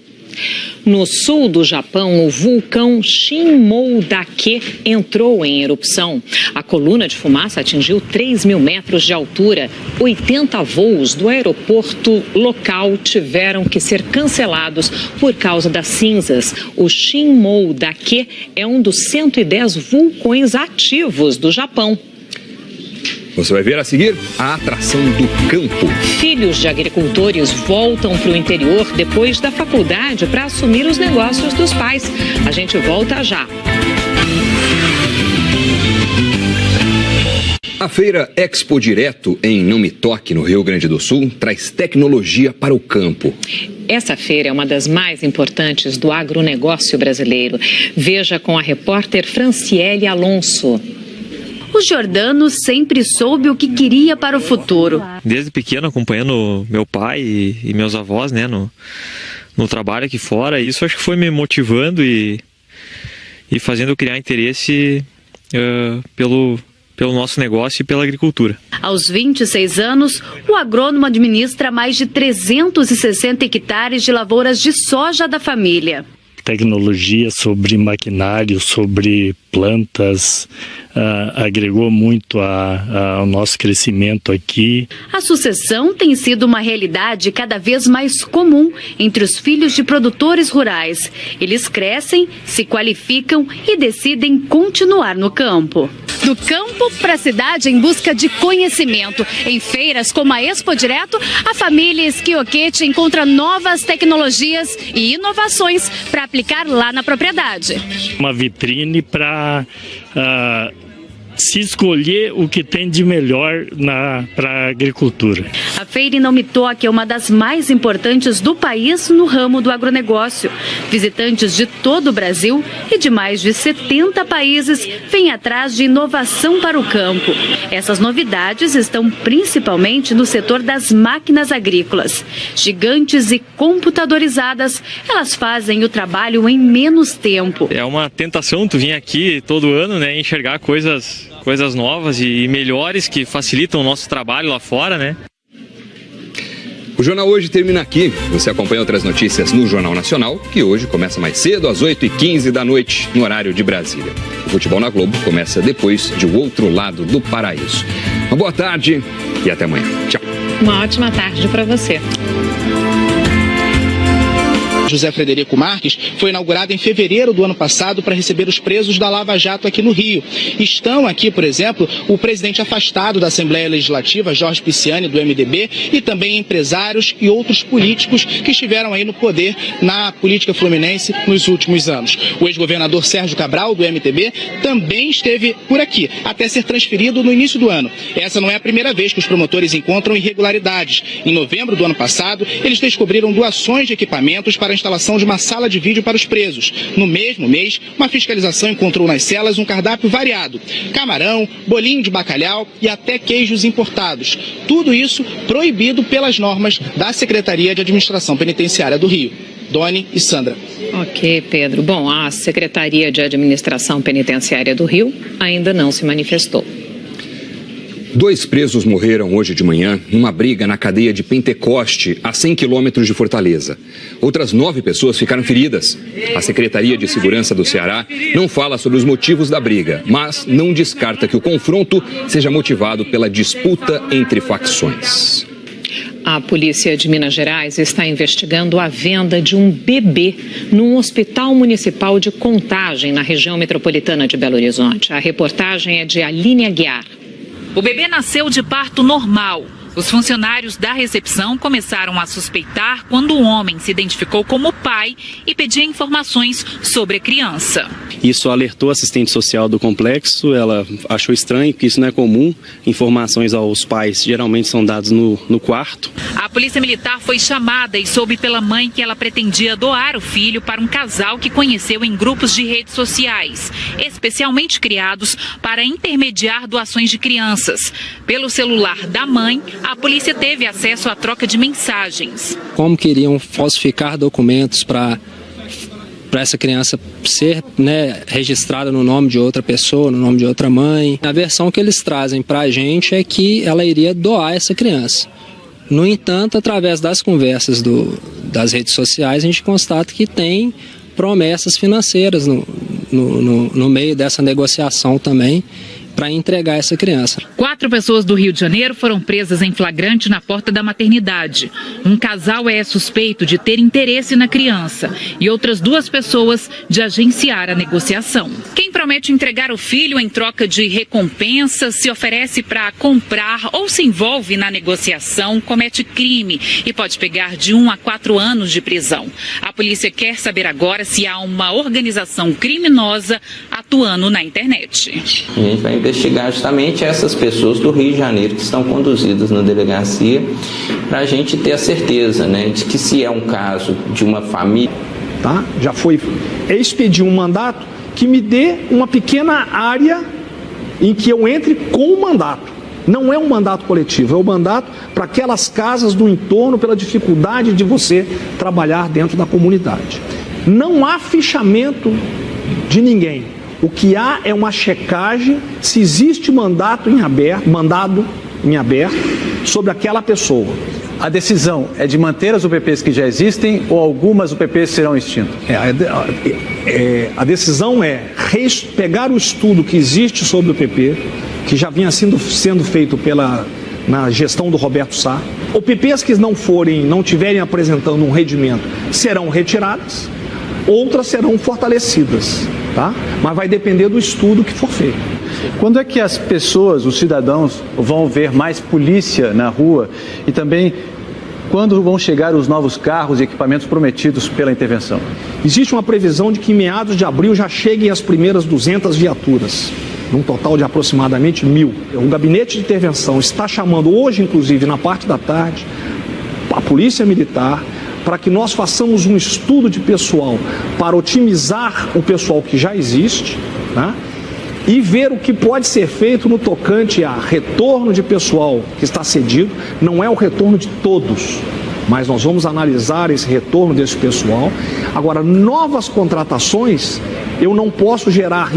No sul do Japão, o vulcão Shinmoudake entrou em erupção. A coluna de fumaça atingiu 3.000 metros de altura. 80 voos do aeroporto local tiveram que ser cancelados por causa das cinzas. O Shinmoudake é um dos 110 vulcões ativos do Japão. Você vai ver a seguir a atração do campo. Filhos de agricultores voltam para o interior depois da faculdade para assumir os negócios dos pais. A gente volta já. A feira Expo Direto em Não Me Toque, no Rio Grande do Sul, traz tecnologia para o campo. Essa feira é uma das mais importantes do agronegócio brasileiro. Veja com a repórter Franciele Alonso. O Jordano sempre soube o que queria para o futuro. Desde pequeno, acompanhando meu pai e meus avós, né, no trabalho aqui fora, isso acho que foi me motivando e fazendo eu criar interesse pelo nosso negócio e pela agricultura. Aos 26 anos, o agrônomo administra mais de 360 hectares de lavouras de soja da família. Tecnologia, sobre maquinário, sobre plantas, agregou muito ao nosso crescimento aqui. A sucessão tem sido uma realidade cada vez mais comum entre os filhos de produtores rurais. Eles crescem, se qualificam e decidem continuar no campo. Do campo para a cidade em busca de conhecimento. Em feiras como a Expo Direto, a família Esquioquete encontra novas tecnologias e inovações para aplicar lá na propriedade. Uma vitrine para se escolher o que tem de melhor para a agricultura. A Feira em Não Me Toque é uma das mais importantes do país no ramo do agronegócio. Visitantes de todo o Brasil e de mais de 70 países vêm atrás de inovação para o campo. Essas novidades estão principalmente no setor das máquinas agrícolas. Gigantes e computadorizadas, elas fazem o trabalho em menos tempo. É uma tentação tu vir aqui todo ano, né, enxergar coisas novas e melhores que facilitam o nosso trabalho lá fora, né? O Jornal Hoje termina aqui. Você acompanha outras notícias no Jornal Nacional, que hoje começa mais cedo, às 8h15 da noite, no horário de Brasília. O Futebol na Globo começa depois de O Outro Lado do Paraíso. Uma boa tarde e até amanhã. Tchau. Uma ótima tarde para você. José Frederico Marques foi inaugurado em fevereiro do ano passado para receber os presos da Lava Jato aqui no Rio. Estão aqui, por exemplo, o presidente afastado da Assembleia Legislativa, Jorge Pisciani, do MDB, e também empresários e outros políticos que estiveram aí no poder na política fluminense nos últimos anos. O ex-governador Sérgio Cabral, do MTB, também esteve por aqui, até ser transferido no início do ano. Essa não é a primeira vez que os promotores encontram irregularidades. Em novembro do ano passado, eles descobriram doações de equipamentos para a instalação de uma sala de vídeo para os presos. No mesmo mês, uma fiscalização encontrou nas celas um cardápio variado: camarão, bolinho de bacalhau e até queijos importados. Tudo isso proibido pelas normas da Secretaria de Administração Penitenciária do Rio. Doni e Sandra. Ok, Pedro. Bom, a Secretaria de Administração Penitenciária do Rio ainda não se manifestou. 2 presos morreram hoje de manhã numa briga na cadeia de Pentecoste, a 100 quilômetros de Fortaleza. Outras 9 pessoas ficaram feridas. A Secretaria de Segurança do Ceará não fala sobre os motivos da briga, mas não descarta que o confronto seja motivado pela disputa entre facções. A polícia de Minas Gerais está investigando a venda de um bebê num hospital municipal de Contagem, na região metropolitana de Belo Horizonte. A reportagem é de Aline Aguiar. O bebê nasceu de parto normal. Os funcionários da recepção começaram a suspeitar quando um homem se identificou como pai e pedia informações sobre a criança. Isso alertou a assistente social do complexo, ela achou estranho, porque isso não é comum. Informações aos pais geralmente são dadas no quarto. A polícia militar foi chamada e soube pela mãe que ela pretendia doar o filho para um casal que conheceu em grupos de redes sociais, especialmente criados para intermediar doações de crianças. Pelo celular da mãe, a polícia teve acesso à troca de mensagens. Como queriam falsificar documentos para essa criança ser, registrada no nome de outra pessoa, no nome de outra mãe. A versão que eles trazem para a gente é que ela iria doar essa criança. No entanto, através das conversas das redes sociais, a gente constata que tem promessas financeiras no meio dessa negociação também, para entregar essa criança. 4 pessoas do Rio de Janeiro foram presas em flagrante na porta da maternidade. Um casal é suspeito de ter interesse na criança e outras 2 pessoas de agenciar a negociação. Quem promete entregar o filho em troca de recompensa, se oferece para comprar ou se envolve na negociação, comete crime e pode pegar de 1 a 4 anos de prisão. A polícia quer saber agora se há uma organização criminosa atuando na internet. A gente vai investigar justamente essas pessoas do Rio de Janeiro que estão conduzidas na delegacia, para a gente ter a certeza, de que se é um caso de uma família... Já foi expedir um mandato que me dê uma pequena área em que eu entre com o mandato. Não é um mandato coletivo, é um mandato para aquelas casas do entorno, pela dificuldade de você trabalhar dentro da comunidade. Não há fichamento de ninguém. O que há é uma checagem se existe mandado em aberto sobre aquela pessoa. A decisão é de manter as UPPs que já existem ou algumas UPPs serão extintas? A decisão é pegar o estudo que existe sobre o UPP, que já vinha sendo feito na gestão do Roberto Sá. UPPs que não tiverem apresentando um rendimento serão retiradas, outras serão fortalecidas. Mas vai depender do estudo que for feito. Quando é que as pessoas, os cidadãos, vão ver mais polícia na rua e também quando vão chegar os novos carros e equipamentos prometidos pela intervenção? Existe uma previsão de que em meados de abril já cheguem as primeiras 200 viaturas, num total de aproximadamente 1.000. O gabinete de intervenção está chamando hoje, inclusive na parte da tarde, a Polícia Militar, para que nós façamos um estudo de pessoal para otimizar o pessoal que já existe, e ver o que pode ser feito no tocante a retorno de pessoal que está cedido. Não é o retorno de todos, mas nós vamos analisar esse retorno desse pessoal. Agora, novas contratações, Eu não posso gerar,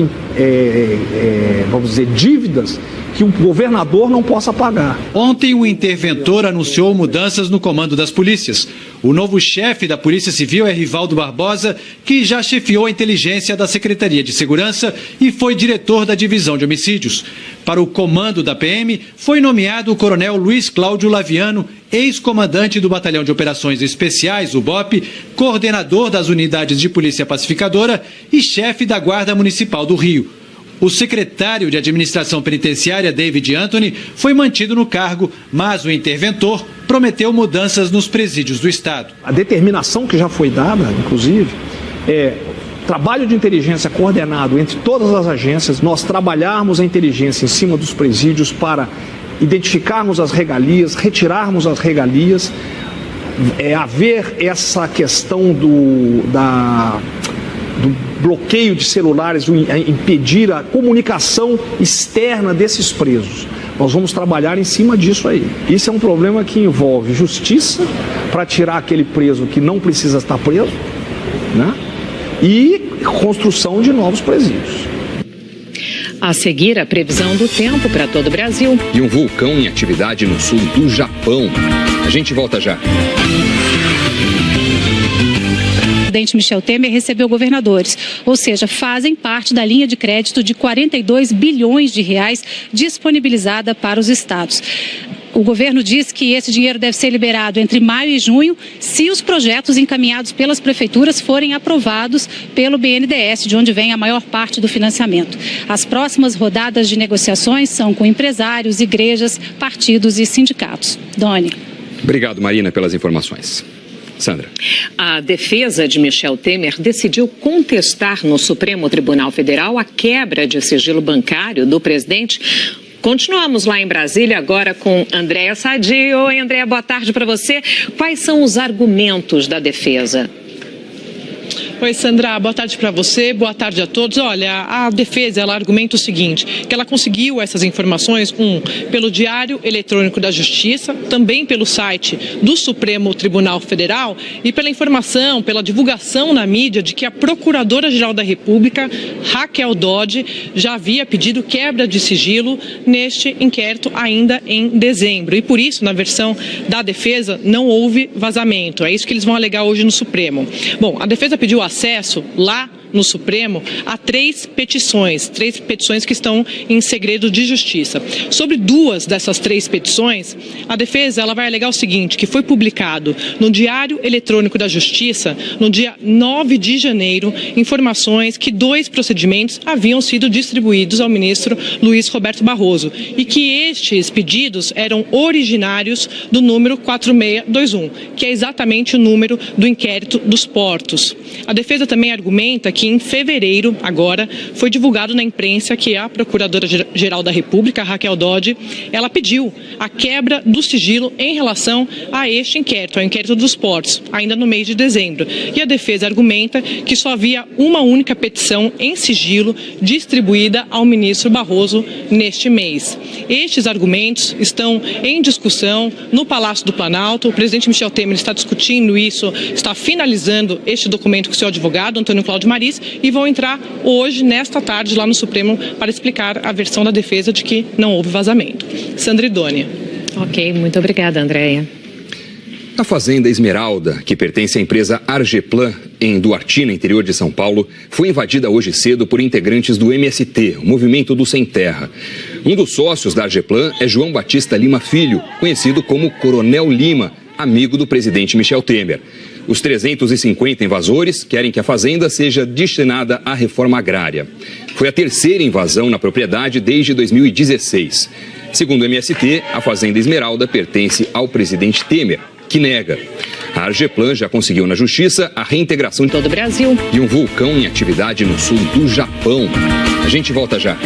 vamos dizer, dívidas que um governador não possa pagar. Ontem, o interventor anunciou mudanças no comando das polícias. O novo chefe da Polícia Civil é Rivaldo Barbosa, que já chefiou a inteligência da Secretaria de Segurança e foi diretor da Divisão de Homicídios. Para o comando da PM, foi nomeado o coronel Luiz Cláudio Laviano, ex-comandante do Batalhão de Operações Especiais, o BOP, coordenador das unidades de Polícia Pacificadora e chefe da Guarda Municipal do Rio. O secretário de Administração Penitenciária, David Anthony, foi mantido no cargo, mas o interventor prometeu mudanças nos presídios do Estado. A determinação que já foi dada, inclusive, é trabalho de inteligência coordenado entre todas as agências, nós trabalharmos a inteligência em cima dos presídios para identificarmos as regalias, retirarmos as regalias, haver essa questão do bloqueio de celulares, impedir a comunicação externa desses presos. Nós vamos trabalhar em cima disso aí. Isso é um problema que envolve justiça para tirar aquele preso que não precisa estar preso, né? E construção de novos presídios. A seguir, a previsão do tempo para todo o Brasil. E um vulcão em atividade no sul do Japão. A gente volta já. O presidente Michel Temer recebeu governadores, ou seja, fazem parte da linha de crédito de 42 bilhões de reais disponibilizada para os estados. O governo diz que esse dinheiro deve ser liberado entre maio e junho, se os projetos encaminhados pelas prefeituras forem aprovados pelo BNDES, de onde vem a maior parte do financiamento. As próximas rodadas de negociações são com empresários, igrejas, partidos e sindicatos. Doni. Obrigado, Marina, pelas informações. Sandra. A defesa de Michel Temer decidiu contestar no Supremo Tribunal Federal a quebra de sigilo bancário do presidente. Continuamos lá em Brasília agora com Andréa Sadi. Oi, Andréa, boa tarde para você. Quais são os argumentos da defesa? Oi, Sandra, boa tarde para você, boa tarde a todos. Olha, a defesa, ela argumenta o seguinte, que ela conseguiu essas informações, pelo Diário Eletrônico da Justiça, também pelo site do Supremo Tribunal Federal e pela informação, pela divulgação na mídia de que a Procuradora-Geral da República, Raquel Dodge, já havia pedido quebra de sigilo neste inquérito ainda em dezembro. E por isso, na versão da defesa, não houve vazamento. É isso que eles vão alegar hoje no Supremo. Bom, a defesa pediu acesso lá no Supremo a três petições que estão em segredo de justiça. Sobre duas dessas três petições, a defesa ela vai alegar o seguinte, que foi publicado no Diário Eletrônico da Justiça, no dia 9 de janeiro, informações que 2 procedimentos haviam sido distribuídos ao ministro Luiz Roberto Barroso e que estes pedidos eram originários do número 4621, que é exatamente o número do inquérito dos portos. A defesa também argumenta que em fevereiro, agora, foi divulgado na imprensa que a Procuradora-Geral da República, Raquel Dodge, ela pediu a quebra do sigilo em relação a este inquérito, ao inquérito dos portos, ainda no mês de dezembro. E a defesa argumenta que só havia uma única petição em sigilo distribuída ao ministro Barroso neste mês. Estes argumentos estão em discussão no Palácio do Planalto. O presidente Michel Temer está discutindo isso, está finalizando este documento com o seu advogado, Antônio Cláudio Maris, e vão entrar hoje, nesta tarde, lá no Supremo, para explicar a versão da defesa de que não houve vazamento. Sandra e Dônia. Ok, muito obrigada, Andréia. A fazenda Esmeralda, que pertence à empresa Argeplan, em Duartina, interior de São Paulo, foi invadida hoje cedo por integrantes do MST, o Movimento do Sem Terra. Um dos sócios da Argeplan é João Batista Lima Filho, conhecido como Coronel Lima, amigo do presidente Michel Temer. Os 350 invasores querem que a fazenda seja destinada à reforma agrária. Foi a terceira invasão na propriedade desde 2016. Segundo o MST, a fazenda Esmeralda pertence ao presidente Temer, que nega. A Argeplan já conseguiu na justiça a reintegração de todo o Brasil e um vulcão em atividade no sul do Japão. A gente volta já.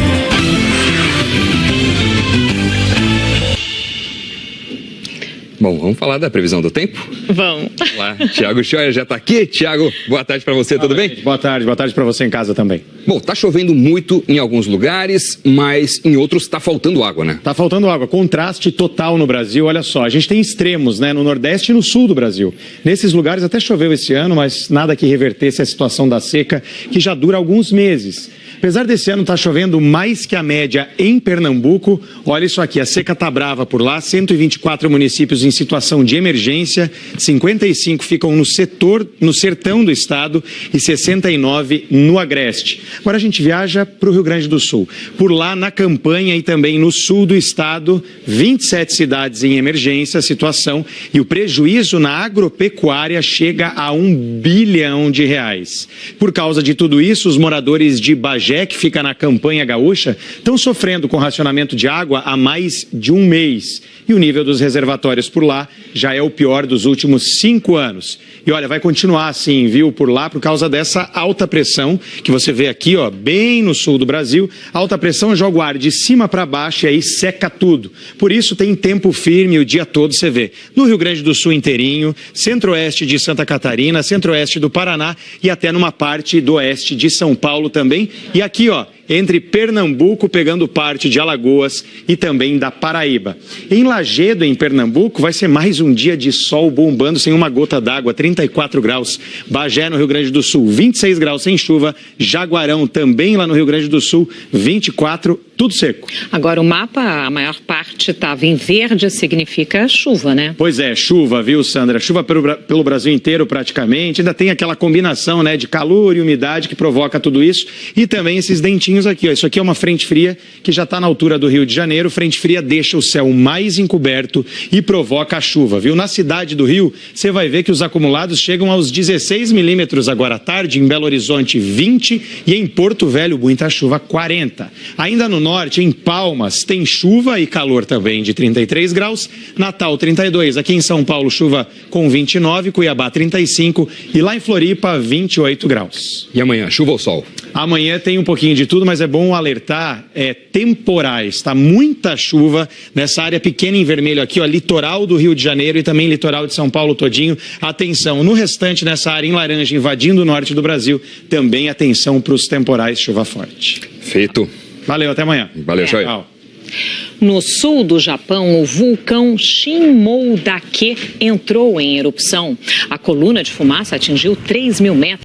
Bom, vamos falar da previsão do tempo? Vamos. Lá, Tiago Scheuer já está aqui. Tiago, boa tarde para você, tudo bem? Boa tarde para você em casa também. Bom, tá chovendo muito em alguns lugares, mas em outros está faltando água, né? Tá faltando água, contraste total no Brasil, olha só, a gente tem extremos, né, no Nordeste e no Sul do Brasil. Nesses lugares até choveu esse ano, mas nada que revertesse a situação da seca, que já dura alguns meses. Apesar desse ano estar chovendo mais que a média em Pernambuco, olha isso aqui, a seca tá brava por lá, 124 municípios em situação de emergência, 55 ficam no sertão do estado e 69 no agreste. Agora a gente viaja para o Rio Grande do Sul. Por lá, na campanha e também no sul do estado, 27 cidades em emergência, situação, e o prejuízo na agropecuária chega a R$1 bilhão. Por causa de tudo isso, os moradores de Bagé, que fica na campanha gaúcha, estão sofrendo com racionamento de água há mais de um mês. E o nível dos reservatórios por lá já é o pior dos últimos 5 anos. E olha, vai continuar assim, viu, por lá, por causa dessa alta pressão que você vê aqui, ó, bem no sul do Brasil. A alta pressão joga o ar de cima para baixo e aí seca tudo. Por isso tem tempo firme o dia todo, você vê. No Rio Grande do Sul inteirinho, centro-oeste de Santa Catarina, centro-oeste do Paraná e até numa parte do oeste de São Paulo também. E aqui, ó, entre Pernambuco, pegando parte de Alagoas e também da Paraíba. Em Lagedo, em Pernambuco, vai ser mais um dia de sol bombando sem uma gota d'água, 34 graus. Bagé, no Rio Grande do Sul, 26 graus sem chuva. Jaguarão, também lá no Rio Grande do Sul, 24, tudo seco. Agora, o mapa, a maior parte estava em verde, significa chuva, né? Pois é, chuva, viu, Sandra? Chuva pelo Brasil inteiro, praticamente. Ainda tem aquela combinação, né, de calor e umidade que provoca tudo isso. E também esses dentinhos aqui, ó. Isso aqui é uma frente fria que já está na altura do Rio de Janeiro. Frente fria deixa o céu mais encoberto e provoca a chuva, viu? Na cidade do Rio, você vai ver que os acumulados chegam aos 16 milímetros agora à tarde, em Belo Horizonte 20 e em Porto Velho, muita chuva, 40. Ainda no norte, em Palmas, tem chuva e calor também de 33 graus. Natal 32, aqui em São Paulo chuva com 29, Cuiabá 35 e lá em Floripa 28 graus. E amanhã, chuva ou sol? Amanhã tem um pouquinho de tudo, mas é bom alertar, temporais, tá? Muita chuva nessa área pequena em vermelho aqui, ó, litoral do Rio de Janeiro e também litoral de São Paulo todinho. Atenção, no restante, nessa área em laranja, invadindo o norte do Brasil, também atenção para os temporais, chuva forte. Feito. Valeu, até amanhã. Valeu, Scheuer. Tchau. No sul do Japão, o vulcão Shinmoudake entrou em erupção. A coluna de fumaça atingiu 3.000 metros.